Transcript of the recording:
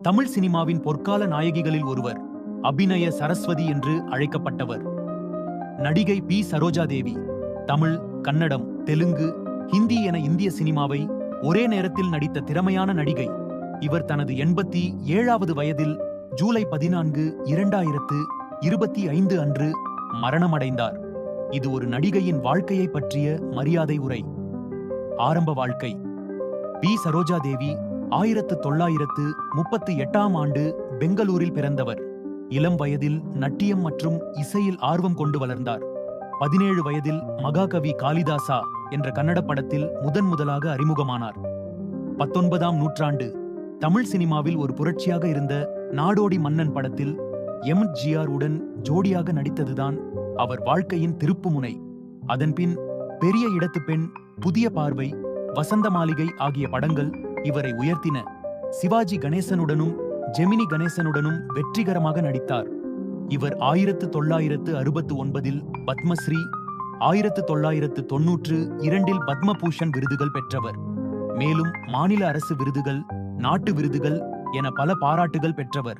தமிழ் சினிமாவின் பொற்கால நாயகிகளில் ஒருவர். அபிநய சரஸ்வதி என்று அழைக்கப்பட்டவர். நடிகை பி. சரோஜா தேவி தமிழ், கன்னடம், தெலுங்கு, ஹிந்தி என இந்திய சினிமாவை ஒரே நேரத்தில் நடித்த திறமையான நடிகை. இவர் தனது 87வது வயதில் ஜூலை 14, 2025 அன்று மரணமடைந்தார். இது ஒரு நடிகையின் வாழ்க்கையை பற்றிய மரியாதை உரை. ஆரம்ப வாழ்க்கை. பி. சரோஜா தேவி 1938ஆம் ஆண்டு பெங்களூரில் பிறந்தவர். இளம் வயதில் நட்டியம் மற்றும் இசையில் ஆர்வம் கொண்டு வளர்ந்தார். 17 வயதில் மகாகவி காளிதாசா என்ற கன்னட படத்தில் முதலாக அறிமுகமானார். 19ஆம் நூற்றாண்டு தமிழ் சினிமாவில் ஒரு புரட்சியாக இருந்த நாடோடி மன்னன் படத்தில் எம்.ஜி.ஆர். உடன் ஜோடியாக நடித்ததுதான் அவர் வாழ்க்கையின் திருப்புமுனை. அதன்பின் பெரிய இடத்து பெண், புதிய பார்வை, வசந்த மாளிகை ஆகிய படங்கள் இவரை உயர்த்தின. சிவாஜி கணேசனுடனும் ஜெமினி கணேசனுடனும் வெற்றிகரமாக நடித்தார். இவர் 1969இல் பத்மஸ்ரீ, 1992இல் பத்மபூஷன் விருதுகள் பெற்றவர். மேலும் மாநில அரசு விருதுகள், நாட்டு விருதுகள் என பல பாராட்டுகள் பெற்றவர்.